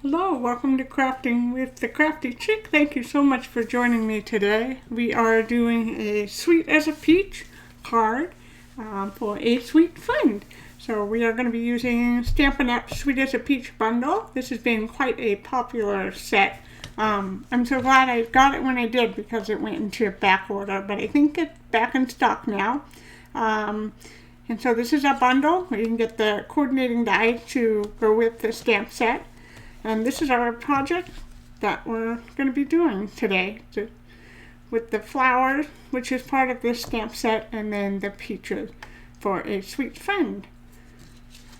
Hello, welcome to Crafting with the Crafty Chick. Thank you so much for joining me today. We are doing a Sweet as a Peach card for a sweet friend. So we are going to be using Stampin' Up! Sweet as a Peach bundle. This has been quite a popular set. I'm so glad I got it when I did because it went into back order, but I think it's back in stock now. And so this is a bundle where you can get the coordinating die to go with the stamp set. And this is our project that we're going to be doing today with the flowers, which is part of this stamp set, and then the peaches for a sweet friend.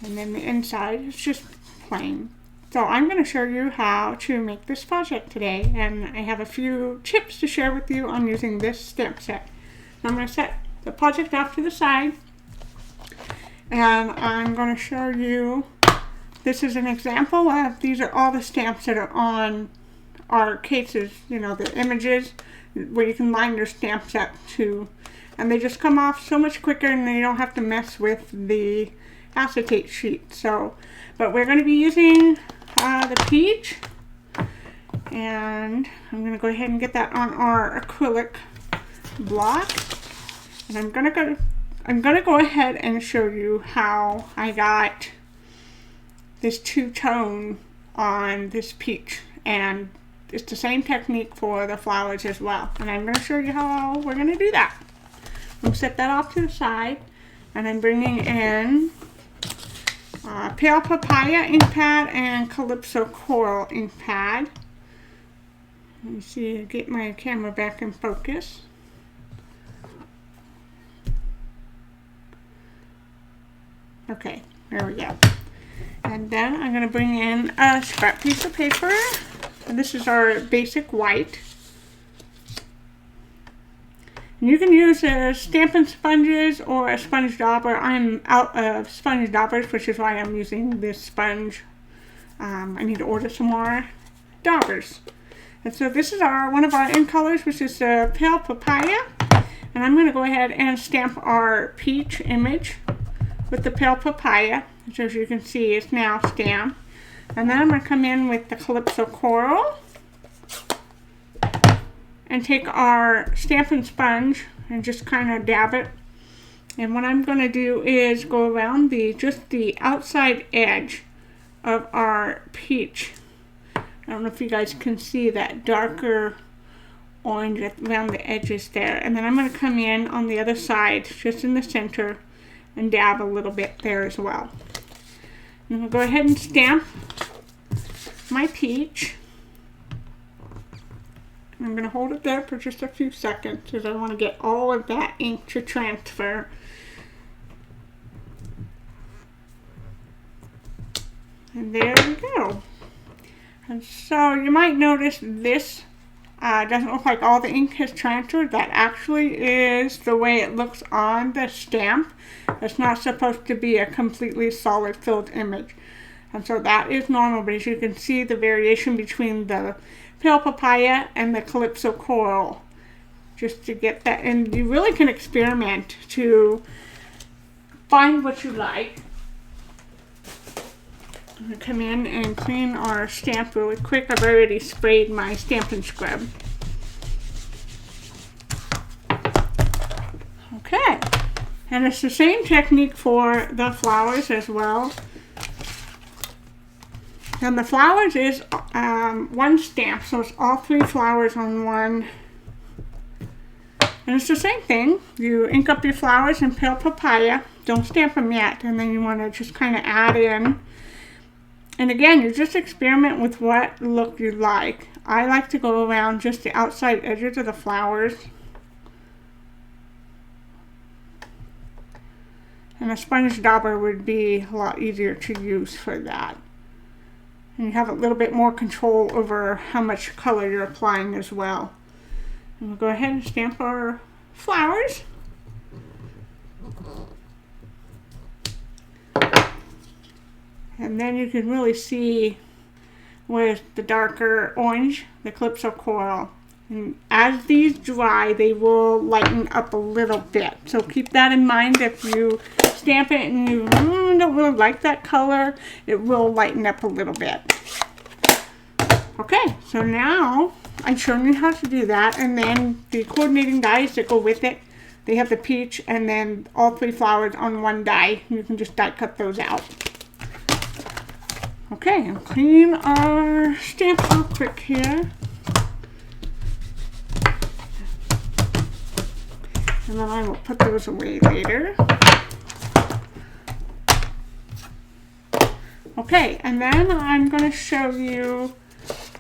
And then the inside is just plain. So I'm going to show you how to make this project today, and I have a few tips to share with you on using this stamp set. I'm going to set the project off to the side, and I'm going to show you. This is an example of, these are all the stamps that are on our cases, you know, the images where you can line your stamps up to, and they just come off so much quicker and you don't have to mess with the acetate sheet. So, but we're going to be using the peach, and I'm going to go ahead and get that on our acrylic block, and I'm going to go ahead and show you how I got this two-tone on this peach, and it's the same technique for the flowers as well, and I'm going to show you how we're going to do that. We'll set that off to the side, and I'm bringing in Papaya Ink Pad and Calypso Coral Ink Pad. Let me see, get my camera back in focus. Okay, there we go. And then I'm going to bring in a scrap piece of paper, and this is our basic white. And you can use Stampin' Sponges or a sponge dauber. I'm out of sponge daubers, which is why I'm using this sponge. I need to order some more daubers. And so this is one of our end colors, which is Pale Papaya. And I'm going to go ahead and stamp our peach image with the Pale Papaya. So as you can see, it's now stamped. And then I'm going to come in with the Calypso Coral and take our Stampin' Sponge and just kind of dab it. And what I'm going to do is go around just the outside edge of our peach. I don't know if you guys can see that darker orange around the edges there. And then I'm going to come in on the other side, just in the center, and dab a little bit there as well. I'm going to go ahead and stamp my peach. I'm going to hold it there for just a few seconds because I want to get all of that ink to transfer. And there we go. And so you might notice this doesn't look like all the ink has transferred. That actually is the way it looks on the stamp. It's not supposed to be a completely solid filled image. And so that is normal, but as you can see, the variation between the Pale Papaya and the Calypso Coral, just to get that. And you really can experiment to find what you like. I'm going to come in and clean our stamp really quick. I've already sprayed my Stampin' Scrub. Okay. And it's the same technique for the flowers as well. And the flowers is one stamp, so it's all three flowers on one. And it's the same thing. You ink up your flowers in Pale Papaya. Don't stamp them yet. And then you want to just kind of add in. And again, you just experiment with what look you like. I like to go around just the outside edges of the flowers. And a sponge dauber would be a lot easier to use for that. And you have a little bit more control over how much color you're applying as well. And we'll go ahead and stamp our flowers. And then you can really see with the darker orange, the Calypso Coral. And as these dry, they will lighten up a little bit. So keep that in mind. If you stamp it and you don't really like that color, it will lighten up a little bit. Okay, so now I'm showing you how to do that, and then the coordinating dies that go with it. They have the peach and then all 3 flowers on one die. You can just die cut those out. Okay, and clean our stamps real quick here. And then I will put those away later. Okay, and then I'm going to show you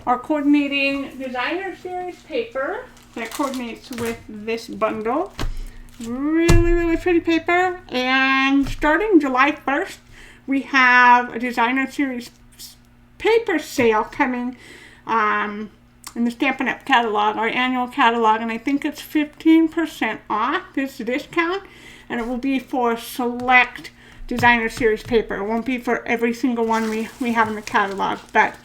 our coordinating designer series paper that coordinates with this bundle. Really pretty paper. And starting July 1st, we have a designer series paper sale coming in the Stampin' Up! Catalog, our annual catalog, and I think it's 15% off. This discount, and it will be for select designer series paper. It won't be for every single one we have in the catalog, but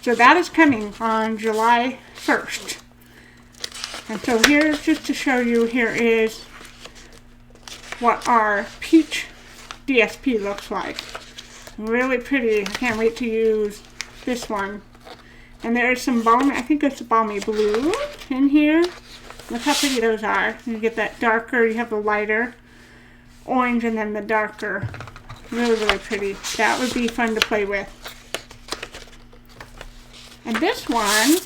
so that is coming on July 1st. And so here's just to show you, here is what our peach DSP looks like. Really pretty. I can't wait to use this one. And there's some balmy, I think it's balmy blue in here. Look how pretty those are. You get that darker, you have the lighter orange and then the darker. Really pretty. That would be fun to play with. And this one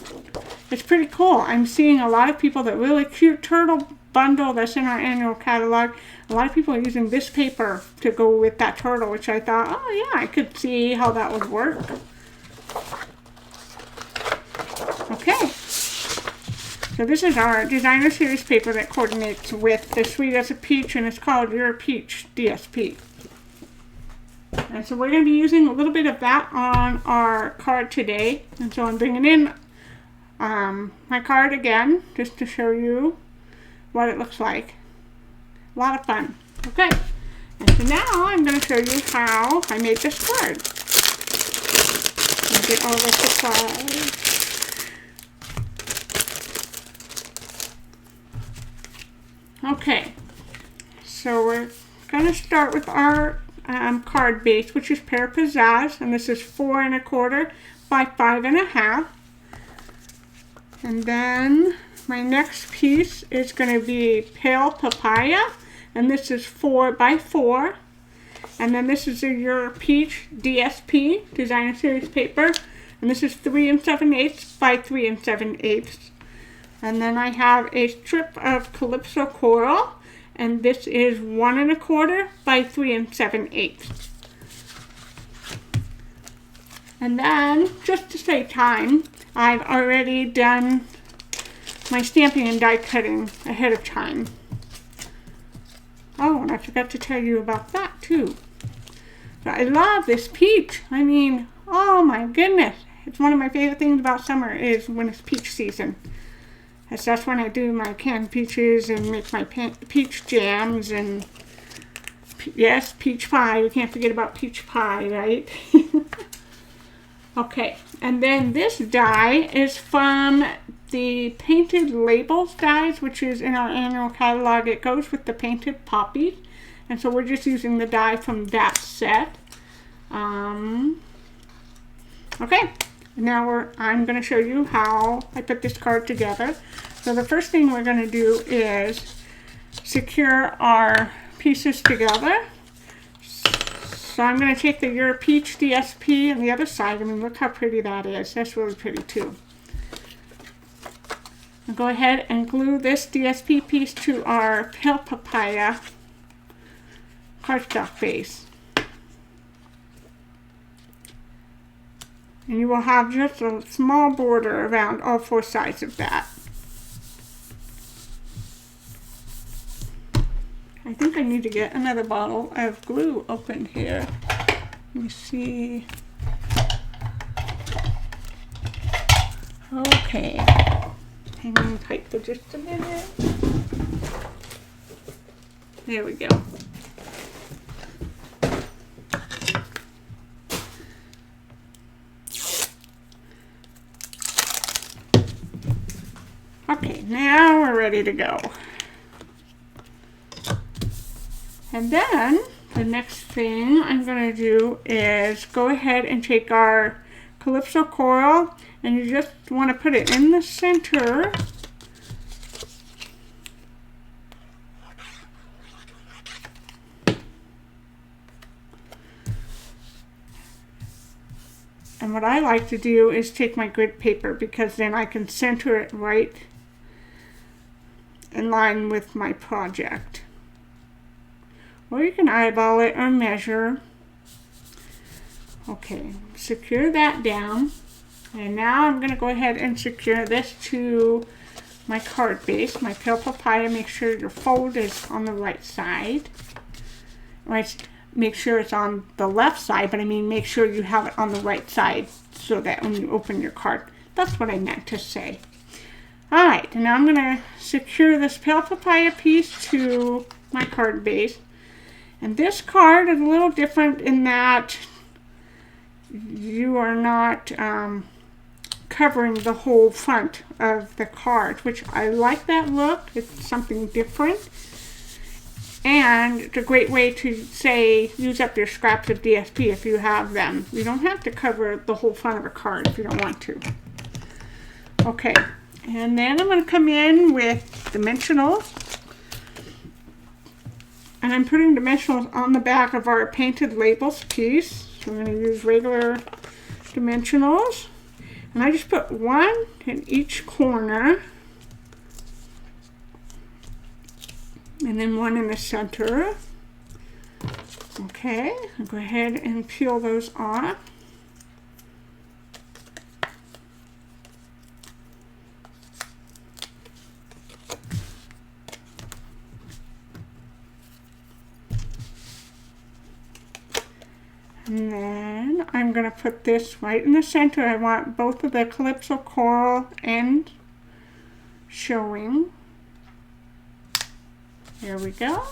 is pretty cool. I'm seeing a lot of people, that really cute turtle bundle that's in our annual catalog. A lot of people are using this paper to go with that turtle, which I thought, oh yeah, I could see how that would work. Okay, so this is our designer series paper that coordinates with the Sweet as a Peach, and it's called Your Peach DSP. And so we're going to be using a little bit of that on our card today. And so I'm bringing in my card again, just to show you what it looks like. A lot of fun. Okay, and so now I'm going to show you how I made this card. Get all the supplies. Okay, so we're going to start with our card base, which is Pear Pizazz, and this is 4 1/4 by 5 1/2. And then my next piece is going to be Pale Papaya, and this is 4 by 4. And then this is Your Peach DSP, Designer Series paper, and this is 3 7/8 by 3 7/8. And then I have a strip of Calypso Coral, and this is 1 1/4 by 3 7/8. And then, just to save time, I've already done my stamping and die cutting ahead of time. Oh, and I forgot to tell you about that too. So I love this peach. I mean, oh my goodness. It's one of my favorite things about summer is when it's peach season. That's when I do my canned peaches and make my peach jams and, yes, peach pie. We can't forget about peach pie, right? Okay, and then this die is from the Painted Labels dies, which is in our annual catalog. It goes with the Painted Poppies, and so we're just using the die from that set. Okay. Now I'm going to show you how I put this card together. So the first thing we're going to do is secure our pieces together. So I'm going to take the Your Peach DSP on the other side. I mean, look how pretty that is. That's really pretty too. I'll go ahead and glue this DSP piece to our Pale Papaya cardstock base. And you will have just a small border around all 4 sides of that. I think I need to get another bottle of glue opened here. Let me see. Okay. Hang on tight for just a minute. There we go. Okay, now we're ready to go. And then the next thing I'm going to do is go ahead and take our Calypso Coral, and you just want to put it in the center. And what I like to do is take my grid paper, because then I can center it right in line with my project. Or you can eyeball it or measure. Okay, secure that down. And now I'm going to go ahead and secure this to my card base, my Pale Papaya. Make sure your fold is on the right side. Right. Make sure it's on the left side, but I mean make sure you have it on the right side so that when you open your card, that's what I meant to say. Alright, and now I'm going to secure this Pale Papaya piece to my card base. And this card is a little different in that you are not covering the whole front of the card, which I like that look. It's something different. And it's a great way to, say, use up your scraps of DSP if you have them. You don't have to cover the whole front of a card if you don't want to. Okay, and then I'm going to come in with dimensionals. And I'm putting dimensionals on the back of our painted labels piece. So I'm going to use regular dimensionals. And I just put one in each corner. And then one in the center. Okay, I'll go ahead and peel those off. And then I'm going to put this right in the center. I want both of the Calypso Coral ends showing. There we go.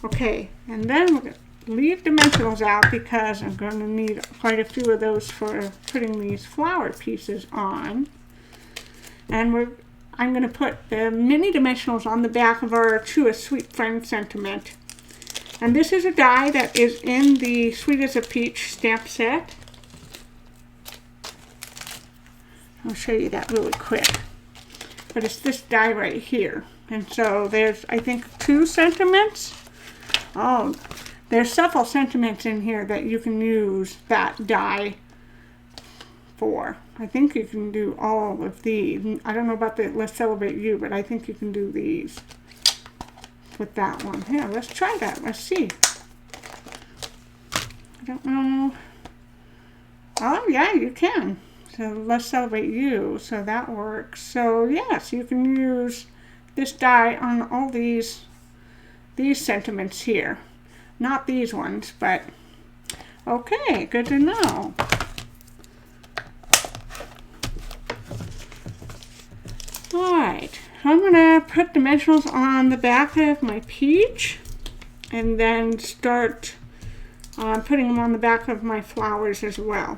Okay, and then we're going to leave dimensionals out because I'm going to need quite a few of those for putting these flower pieces on. And I'm going to put the mini dimensionals on the back of our To a Sweet Friend sentiment. And this is a die that is in the Sweet as a Peach stamp set. I'll show you that really quick. But it's this die right here. And so there's, I think, 2 sentiments. Oh, there's several sentiments in here that you can use that die for. I think you can do all of these. I don't know about the Let's Celebrate You, but I think you can do these with that one. Yeah, let's try that. Let's see. I don't know. Oh, yeah, you can. So Let's Celebrate You. So that works. So, yes, you can use this die on all these sentiments here. Not these ones, but okay, good to know. Alright, I'm going to put dimensionals on the back of my peach and then start putting them on the back of my flowers as well.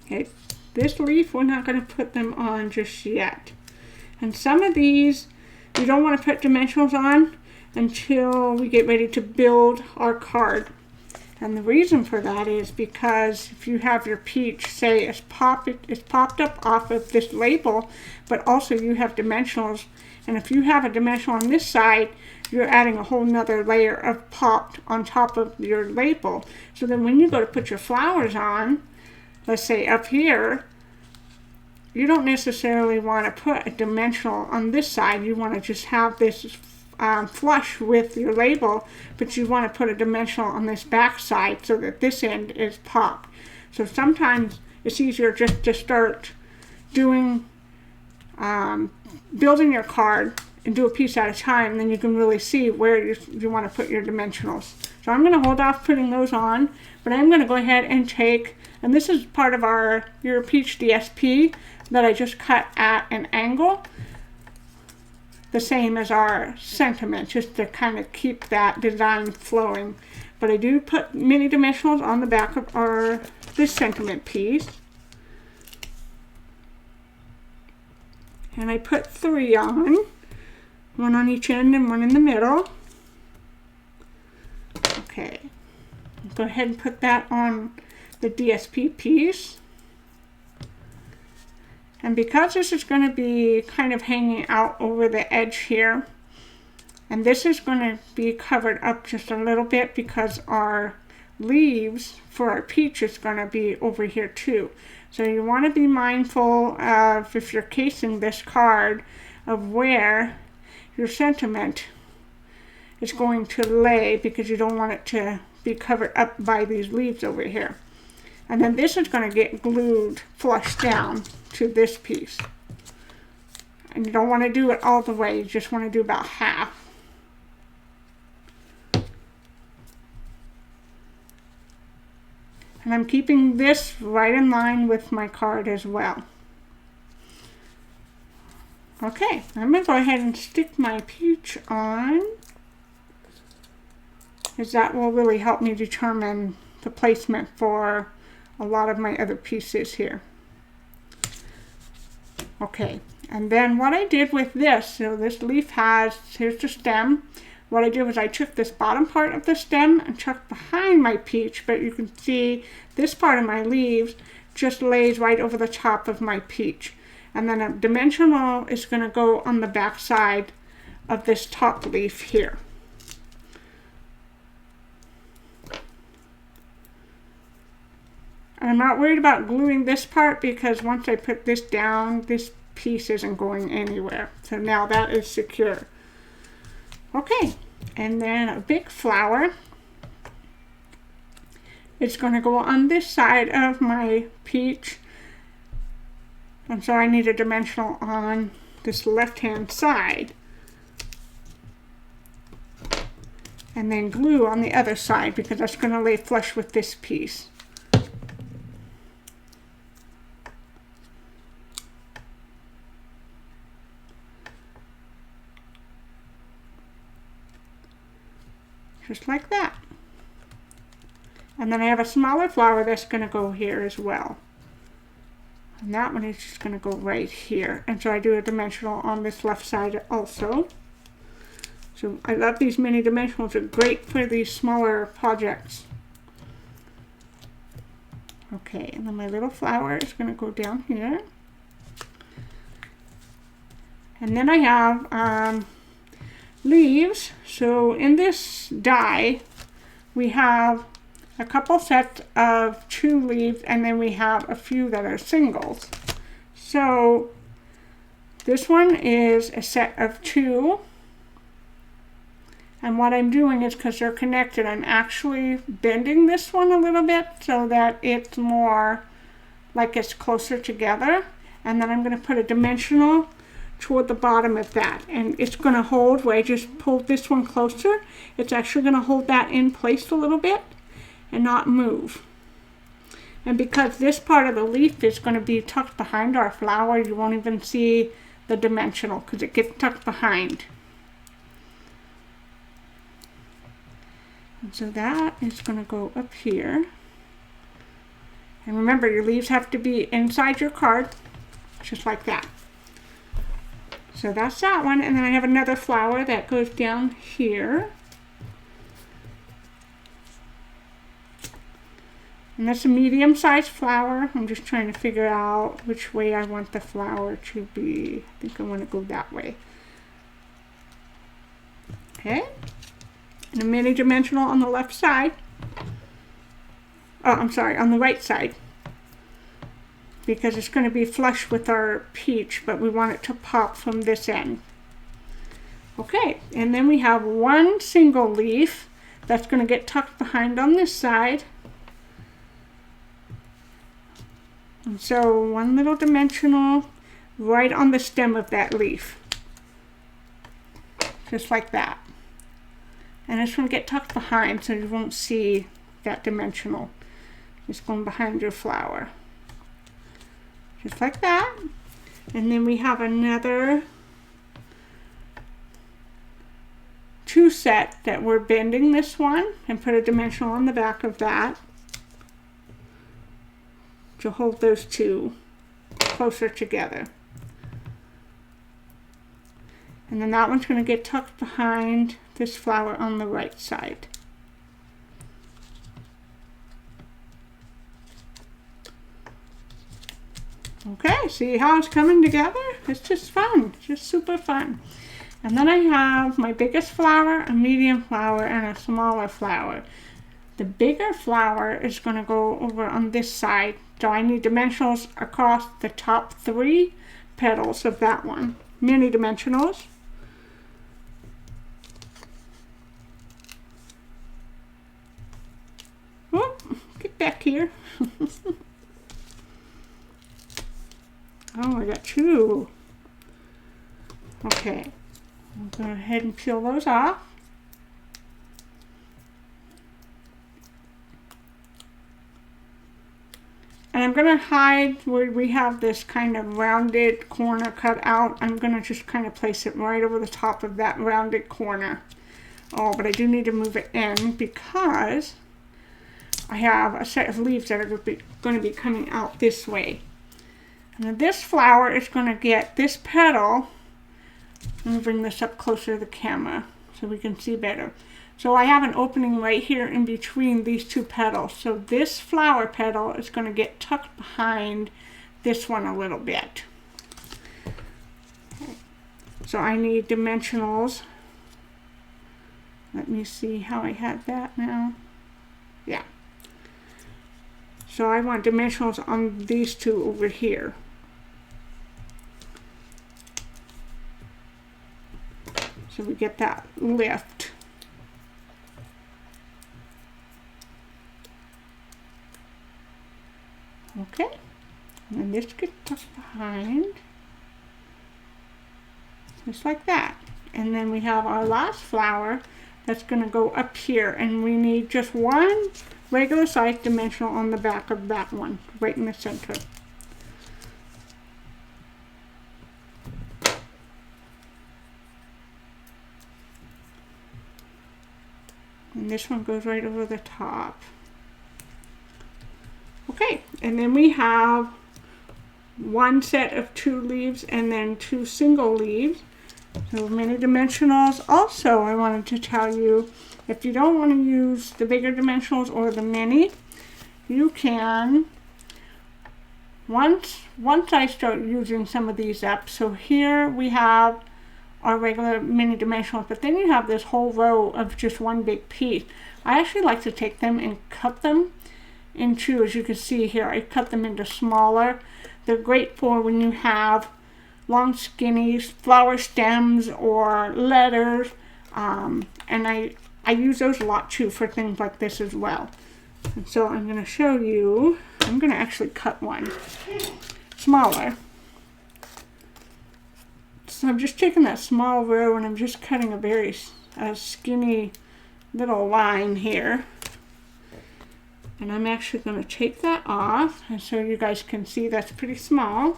Okay. This leaf, we're not going to put them on just yet. And some of these, you don't want to put dimensionals on until we get ready to build our card. And the reason for that is because if you have your peach, say it's popped up off of this label, but also you have dimensionals. And if you have a dimensional on this side, you're adding a whole nother layer of popped on top of your label. So then when you go to put your flowers on, let's say up here, you don't necessarily want to put a dimensional on this side. You want to just have this flush with your label, but you want to put a dimensional on this back side so that this end is popped. So sometimes it's easier just to start doing, building your card and do a piece at a time, and then you can really see where you want to put your dimensionals. So I'm going to hold off putting those on, but I'm going to go ahead and take, and this is part of your peach DSP that I just cut at an angle, the same as our sentiment, just to kind of keep that design flowing. But I do put mini dimensionals on the back of this sentiment piece. And I put 3 on, one each end and one in the middle. Okay, Go ahead and put that on the DSP piece. And because this is going to be kind of hanging out over the edge here, and this is going to be covered up just a little bit because our leaves for our peach is going to be over here too. So you want to be mindful of, if you're casing this card, of where your sentiment is going to lay, because you don't want it to be covered up by these leaves over here. And then this is going to get glued flush down to this piece. And you don't want to do it all the way, you just want to do about half. And I'm keeping this right in line with my card as well. Okay, I'm going to go ahead and stick my peach on, because that will really help me determine the placement for a lot of my other pieces here. Okay, and then what I did with this, so this leaf has, here's the stem. What I did was I took this bottom part of the stem and tucked behind my peach, but you can see this part of my leaves just lays right over the top of my peach. And then a dimensional is going to go on the back side of this top leaf here. And I'm not worried about gluing this part, because once I put this down, this piece isn't going anywhere. So now that is secure. Okay, and then a big flower. It's going to go on this side of my peach. And so I need a dimensional on this left-hand side. And then glue on the other side, because that's going to lay flush with this piece. Just like that. And then I have a smaller flower that's going to go here as well. And that one is just going to go right here. And so I do a dimensional on this left side also. So I love these mini dimensionals. They're great for these smaller projects. Okay, and then my little flower is going to go down here. And then I have leaves. So in this die, we have a couple sets of 2 leaves, and then we have a few that are singles. So this one is a set of 2. And what I'm doing is, because they're connected, I'm actually bending this one a little bit so that it's more like it's closer together. And then I'm going to put a dimensional toward the bottom of that, and it's going to hold where I just pulled this one closer. It's actually going to hold that in place a little bit and not move. And because this part of the leaf is going to be tucked behind our flower, you won't even see the dimensional because it gets tucked behind. And so that is going to go up here. And remember, your leaves have to be inside your card, just like that. So that's that one, and then I have another flower that goes down here. And that's a medium-sized flower. I'm just trying to figure out which way I want the flower to be. I think I want to go that way. Okay. And a mini dimensional on the left side. Oh, I'm sorry, on the right side. Because it's going to be flush with our peach, but we want it to pop from this end. Okay, and then we have one single leaf that's going to get tucked behind on this side. And so one little dimensional right on the stem of that leaf. Just like that. And it's going to get tucked behind so you won't see that dimensional. It's going behind your flower. Just like that. And then we have another 2 set that we're bending this one and put a dimensional on the back of that to hold those 2 closer together. And then that one's going to get tucked behind this flower on the right side. Okay, see how it's coming together? It's just fun, just super fun. And then I have my biggest flower, a medium flower, and a smaller flower. The bigger flower is going to go over on this side. So I need dimensionals across the top 3 petals of that one. Mini dimensionals. Oh, get back here. Oh, I got 2. Okay, I'll go ahead and peel those off. And I'm going to hide where we have this kind of rounded corner cut out. I'm going to just kind of place it right over the top of that rounded corner. Oh, but I do need to move it in because I have a set of leaves that are going to be coming out this way. And this flower is going to get this petal. Let me bring this up closer to the camera so we can see better. So I have an opening right here in between these 2 petals. So this flower petal is going to get tucked behind this one a little bit. Okay. So I need dimensionals. Let me see how I had that now. Yeah. So I want dimensionals on these 2 over here. So we get that lift. Okay, and then this gets tucked behind, just like that. And then we have our last flower that's going to go up here, and we need just 1 regular size dimensional on the back of that one, right in the center. And this one goes right over the top. Okay, and then we have 1 set of 2 leaves and then 2 single leaves. So mini dimensionals. Also, I wanted to tell you, if you don't want to use the bigger dimensionals or the mini, you can, once I start using some of these up, so here we have our regular mini dimensionals, but then you have this whole row of just 1 big piece. I actually like to take them and cut them into, as you can see here, I cut them into smaller. They're great for when you have long skinny flower stems or letters, and I use those a lot too for things like this as well. And so I'm going to show you, I'm going to actually cut one smaller. So I'm just taking that small row and I'm just cutting a very skinny little line here. And I'm actually going to take that off, and so you guys can see that's pretty small.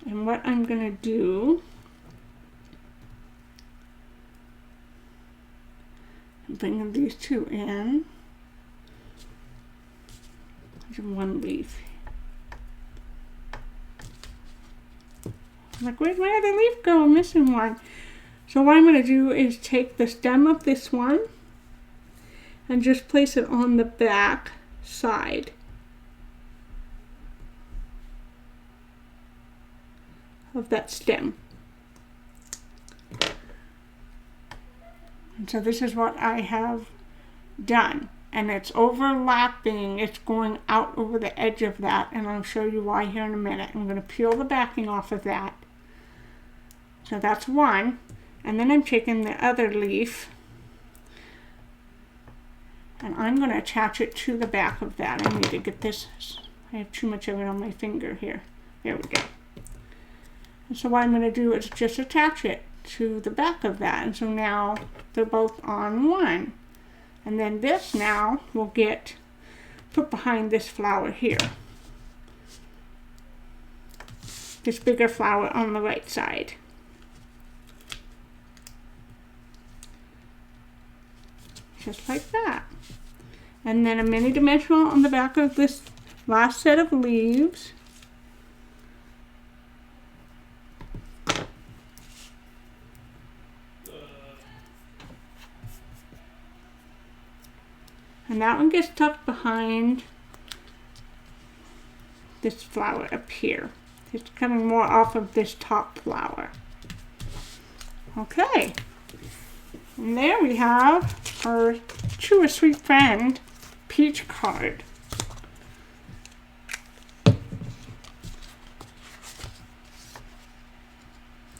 And what I'm going to do, bring these 2 in. There's 1 leaf. I'm like, where'd my other leaf go? I'm missing one. So what I'm going to do is take the stem of this one and just place it on the back side of that stem. And so this is what I have done. And it's overlapping, it's going out over the edge of that, and I'll show you why here in a minute. I'm going to peel the backing off of that. So that's 1. And then I'm taking the other leaf and I'm going to attach it to the back of that. I need to get this, I have too much of it on my finger here. There we go. And so what I'm going to do is just attach it to the back of that. And so now they're both on 1. And then this now will get put behind this flower here. This bigger flower on the right side. Just like that. And then a mini dimensional on the back of this last set of leaves. And that one gets tucked behind this flower up here. It's coming more off of this top flower. Okay. And there we have our True a Sweet Friend peach card.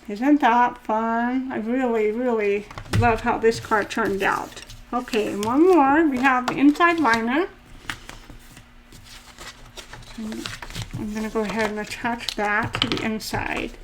Isn't that fun? I really, really love how this card turned out. Okay, and one more. We have the inside liner. I'm going to go ahead and attach that to the inside.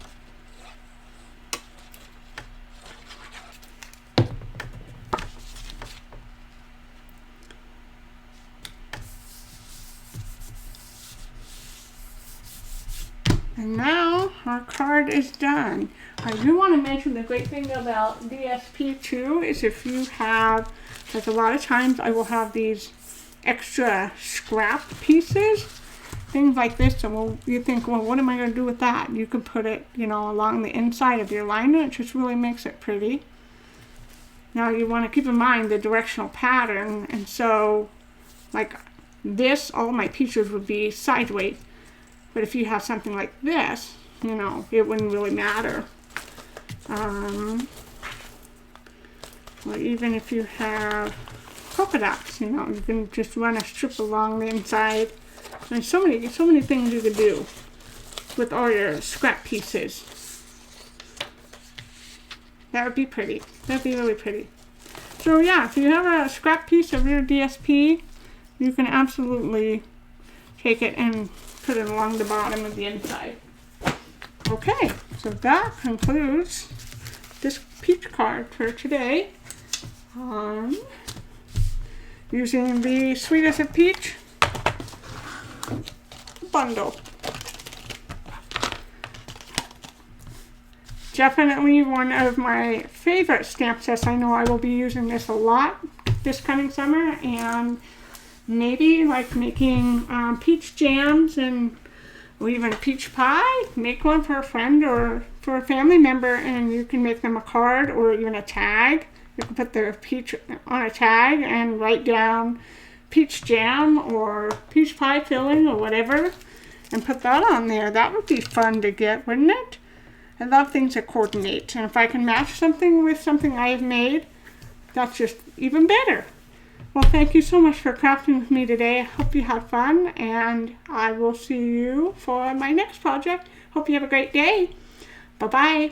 And now our card is done. I do want to mention the great thing about DSP too is if you have, like a lot of times I will have these extra scrap pieces, things like this, so you think, well, what am I going to do with that? You can put it, you know, along the inside of your liner. It just really makes it pretty. Now you want to keep in mind the directional pattern, and so like this, all of my pieces would be sideways. But if you have something like this, you know, it wouldn't really matter. Or even if you have polka dots, you know, you can just run a strip along the inside. There's so many things you could do with all your scrap pieces. That would be pretty. That'd be really pretty. So yeah, if you have a scrap piece of your DSP, you can absolutely take it and put it along the bottom of the inside. Okay, so that concludes this peach card for today. Using the Sweet as a Peach bundle. Definitely one of my favorite stamp sets. I know I will be using this a lot this coming summer, and maybe like making peach jams and or even a peach pie. Make one for a friend or for a family member, and you can make them a card or even a tag. You can put their peach on a tag and write down peach jam or peach pie filling or whatever and put that on there. That would be fun to get, wouldn't it? I love things that coordinate, and if I can match something with something I have made, that's just even better. Well, thank you so much for crafting with me today. I hope you had fun, and I will see you for my next project. Hope you have a great day. Bye-bye.